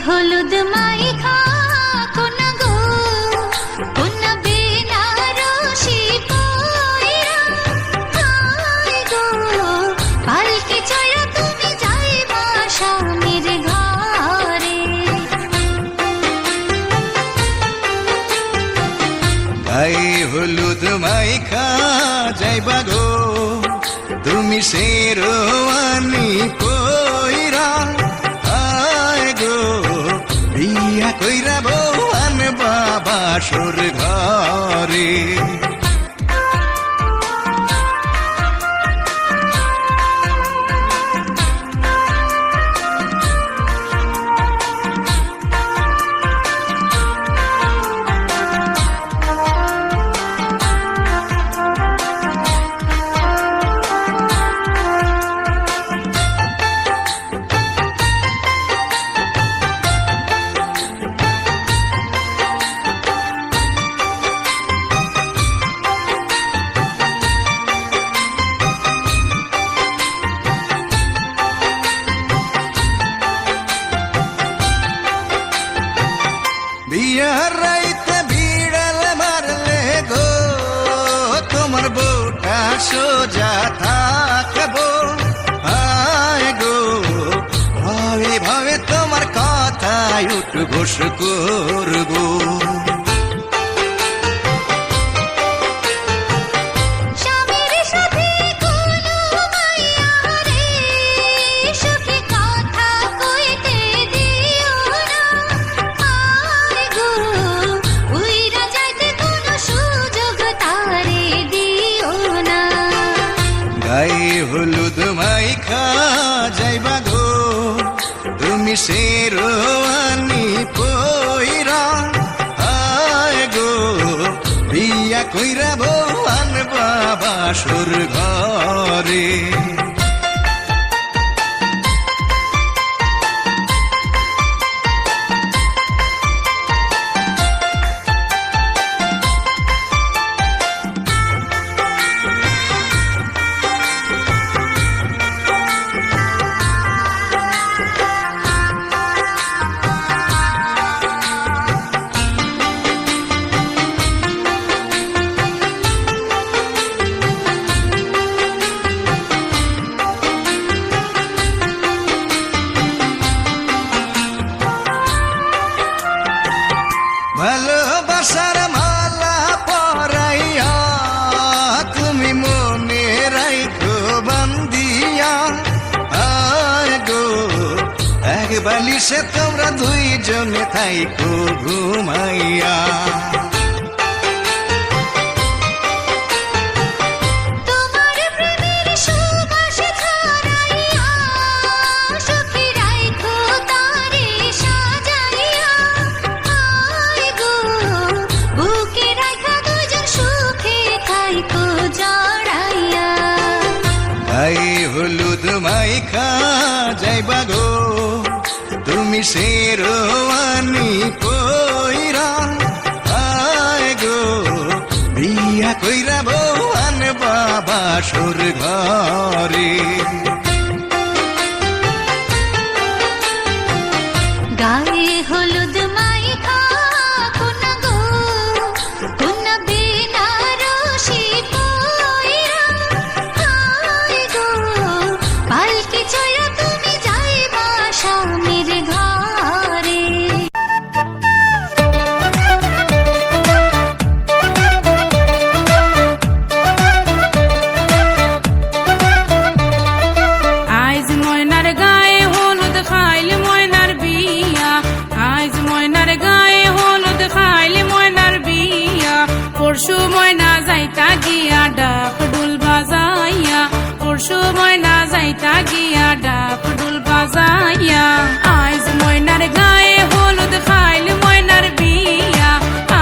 হলুদ মাইখা কোনা গো কোনা বেনারসি পয়রা হায় গো পালকি চড়া তুমি যাইবা স্বামীর ঘরে। গায়ে হলুদ মাইখা যাইবা গো তুমি শেরওয়ানি পয়রা হায় গো বিয়া কইরা বউ আনবা বাসর ঘরে। বিয়ার রাইতে বিড়াল মারলে গো তোমার বউটা সোজা থাকবো হায় গো ভাবে ভাবে তোমার কথায় উঠ বস করবো। স্বামীর সাথে কোনো মাইয়া রে সুখে কথা কইতে দিও না হায় গো উইরা যাইতে কোনো সুযোগ তারে দিও না। গায়ে হলুদ মাইখা যাইবা গো তুমি শেরওয়ানি পয়রা হায় গো বিয়া কইরা বউ আনবা বাসর ঘরে। ভালোবাসার মালা পরাইয়া তুমি মনে রাইখো বান্দিয়া আয় গো এক বালিশে তোমরা দুইজনে থাইকো ঘুমাইয়া। তোমার প্রেমের সুবাস ছড়াইয়া সুখী রাইখো তারে সাজাইয়া হায় গো বুকে রাইখা দুজন সুখে খাইকো জড়াইয়া। গায়ে হলুদ মাইখা যাইবা গো তুমি শেরওয়ানি পয়রা হায় গো বিয়া কইরা বউ আনবা বাসর ঘরে। গায়ে হলুদ মাইখা কোনা গো কোনা বেনারসি পয়রা হায় গো পালকি চড়া তুমি যাইবা স্বামীর ঘরে। আইজ ময়নার গায়ে হলুদ খাইলে ময়নার বিয়া, আইজ ময়নার গায়ে হলুদ খাইলে ময়নার বিয়া, পরশু ময়না যাইতা গিয়া ডাক ডুল বাজাইয়া, পরশু ময়না যাইতা গিয়া ডাক ডুল বাজাইয়া। আইজ ময়নার গায়ে হলুদ খাইলে ময়নার বিয়া,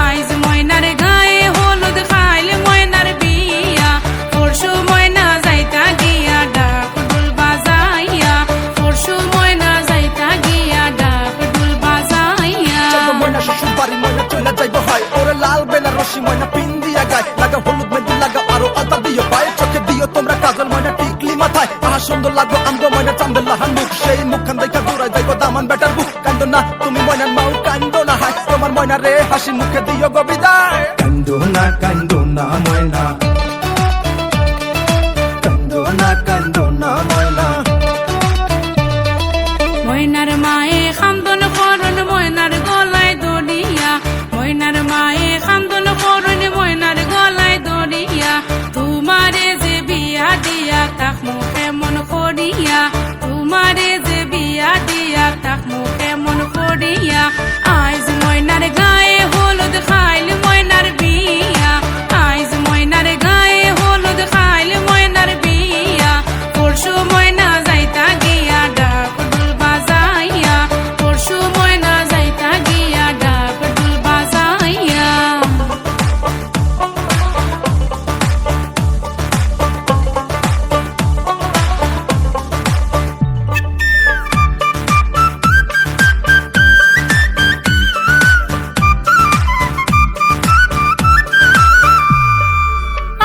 আইজ ময়নার গায়ে হলুদ খাইলে ময়নার বিয়া, পরশু ময়না যাইতা গিয়া ডাক ডুল বাজাইয়া, পরশু ময়না যাইতা গিয়া ডাক ডুল বাজাইয়া। ময়না শ্বশুর বাড়ি ময়না চলে যাইব হয় ওরে লাল বেনারসি ময়না পিন দিয়া গায় লাগা হলুদ মেহেন্দি লাগা আরো আলতা দিও পায়ে চোখে দিও তোমরা কাজল ময়না টিকলি মাথায় আহা সুন্দর লাগো আমগো ময়না চান্দেলা হান মুখ সেই মুখখান দেখা দূরাই যাইব দামান বেটার বুক কান্দ না তুমি ময়নার মাও কান্দো না হাই তোমার ময়না রে হাসি মুখে দিও গো বিদায় কান্দো না ময়না কান্দো না ময়না ময়নার মায়ে খান্দন করন ময়নার গলায় দড়িয়া ময়নার মায়ে খান্দন করন ময়নার গলায় দড়িয়া তোমারে যে বিয়া দিয়া তাক মুখে মন করিয়া তোমারে যে বিয়া দিয়া তাক মুখে মন করিয়া আইজ ময়নার গায়ে হলুদ খাইল ময়নার বিয়া আইজ ময়নার গায়ে হলুদ খাইল ময়নার বিয়া পরশু ময়না যাইতা গিয়া ডাক ডুল বাজাইয়া পরশু ময়না যাইতা গিয়া ডাক ডুল বাজাইয়া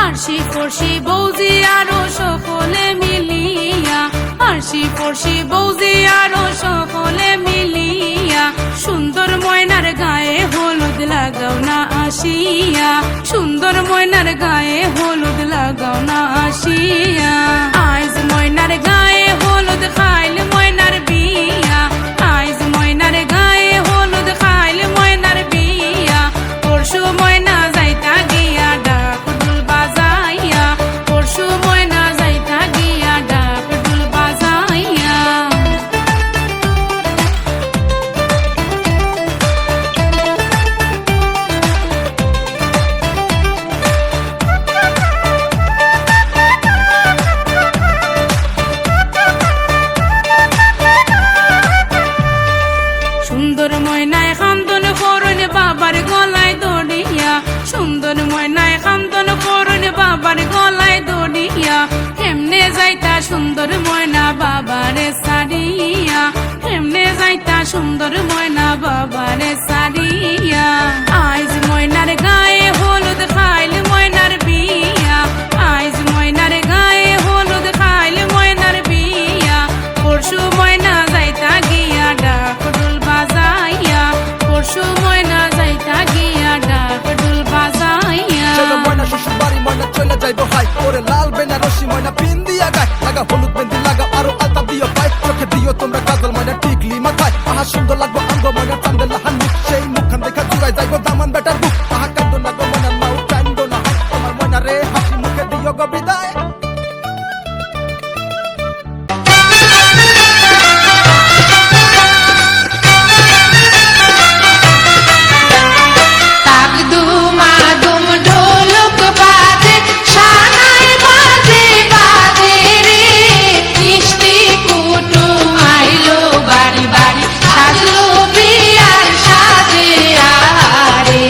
আরশি ফরশি বৌজি আরো সকলে মিলিয়া আরশি ফরশি বৌজি আরো সকলে মিলিয়া সুন্দর ময়নার গায়ে হলুদ লাগাও না আসিয়া সুন্দর ময়নার গায়ে হলুদ লাগাও না আসিয়া আইজ ময়নার গায়ে হলুদ খাইল ময়নার বিয়া আইজ ময়নার গায়ে হলুদ খাইল ময়নার বিয়া পরশু ময়না যাইতা গিয়া ডাক ডুল বাজাইয়া পরশু ময়না যাইতা গিয়া ডাক ডুল বাজাইয়া সুন্দর ময়নায় খান্দন করুন বাবার গলায় দড়িয়া সুন্দর ময়নায় খান্দন করুন বাবার গলায় দড়িয়া কেমনে যাইতা সুন্দর ময়না বাবারে সারিয়া কেমনে যাইতা সুন্দর ময়না বাবারে সারিয়া আইজ ময়নার গায়ে হলুদ খাইল ময়নার বিয়া আইজ ময়নার গায়ে হলুদ খাইল ময়নার বিয়া পরশু ময়না যাইতা গিয়া ডাক ডুল বাজাইয়া পরশু ময়না যাইতা গিয়া ডাক ডুল বাজাইয়া চলো ময়না শ্বশুর বাড়ি ময়না চলে যাইবো হাই ওরে লাল বেনারসি ময়না পিন দিয়া গায় লাগা হলুদ মেহেন্দি লাগা আরো আলতা দিও পাই চোখে দিও তোমরা কাজল ময়না টিকলি মাথায় আহা সুন্দর লাগবো আঙ্গ ময়না চান্দে লাহান মুখ সেই মুখখান দেখা চুরাই যাইবো দামান বেটার বুক আহা কান্দো না গো ময়নার মাও কান্দো না হাই তোমার ময়না রে হাসি মুখে দিও গো বিদায় তাক দুমা দুম ঢোলক বাজে সানাই বাজে বাজে রে মিষ্টি কুটুম আইলো বাড়ি বাড়ি সাজলো বিয়ার সাজে আরে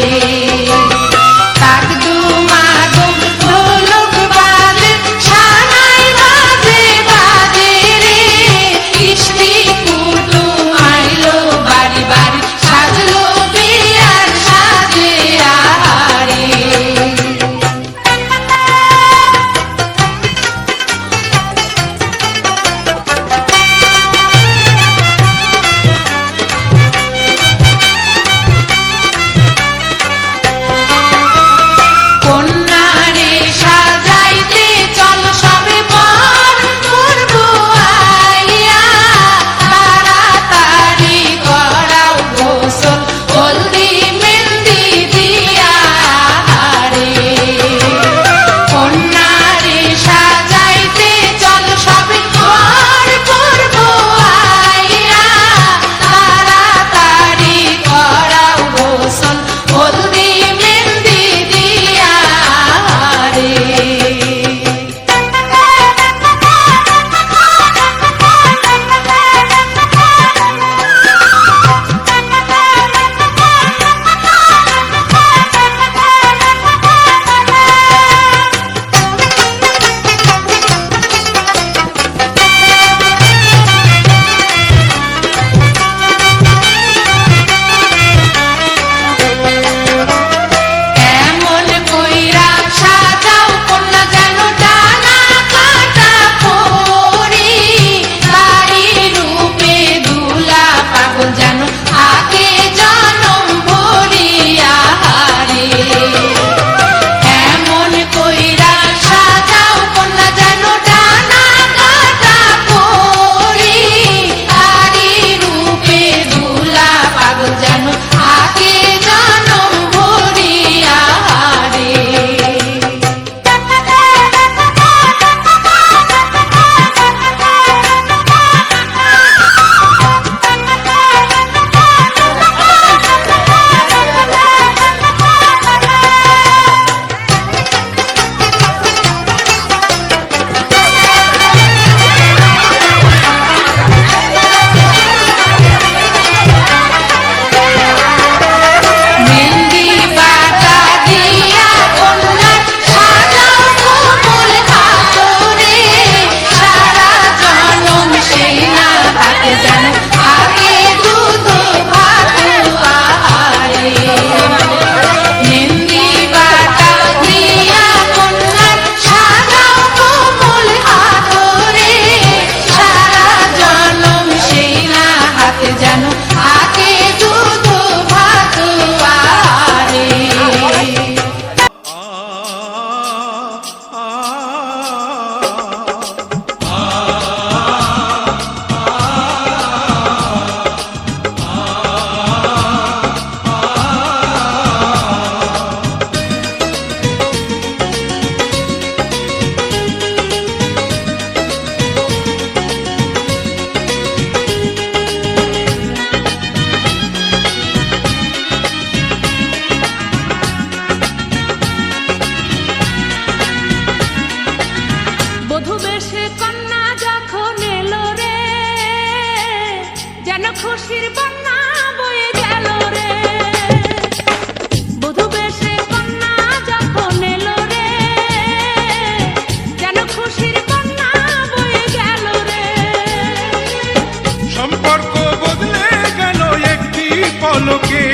পলকে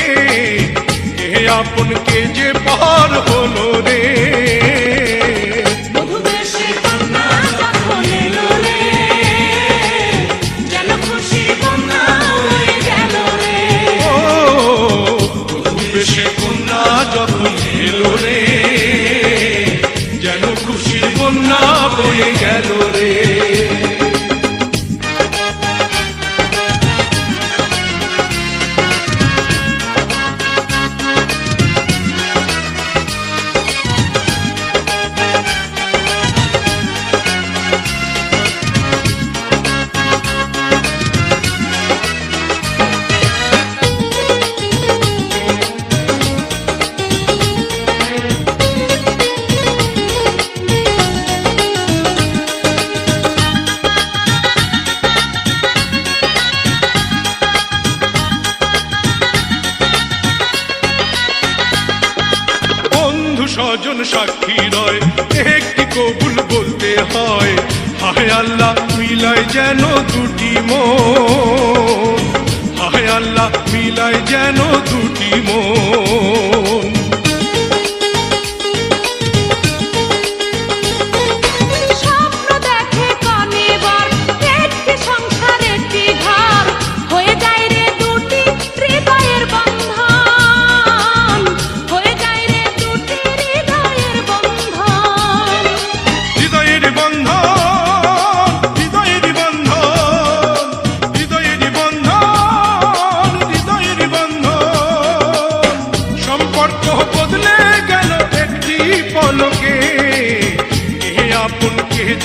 কে আপন কে যে পার হলো রে। ও বেশে কন্যা যখন এলো রে, যেন খুশির বন্যা বয়ে গেল রে। স্বজন সাক্ষী রয় একটি কবুল বলতে হয়, হায় আল্লাহ মিলায় যেন দুটি মন, হায় আল্লাহ মিলায় যেন দুটি মন।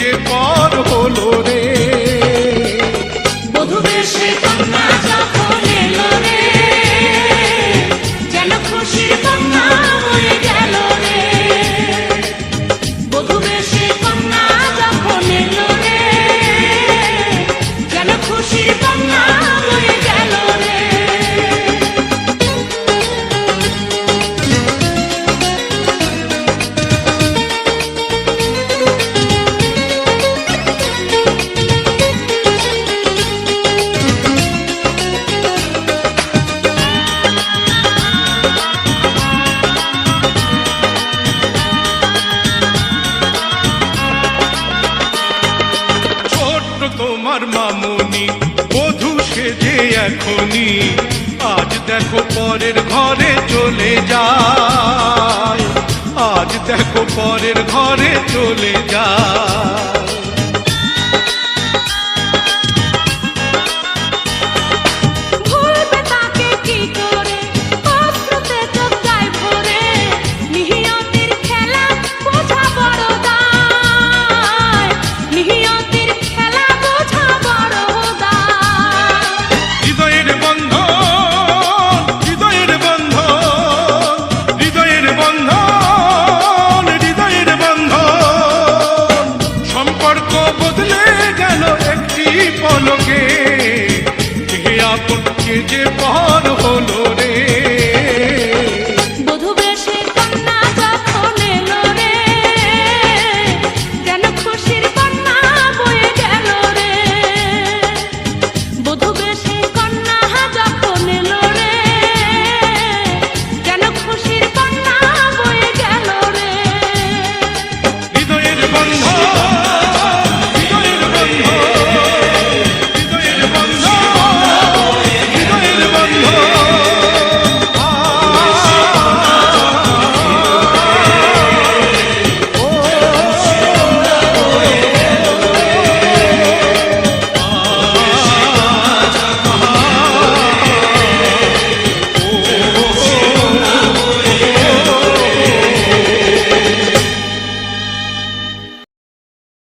যে পার হলো রে। বধূ বেশে কন্যা যখন এলো রে, যেন খুশির বন্যা বয়ে গেল রে। বধূ বেশে কন্যা যখন এলো রে, যেন খুশির বন্যা বয়ে গেল রে। তোমার মামুনি বধূ সেজে এখনি, আজ দেখো পরের ঘরে চলে যায়, আজ দেখো পরের ঘরে চলে যায়।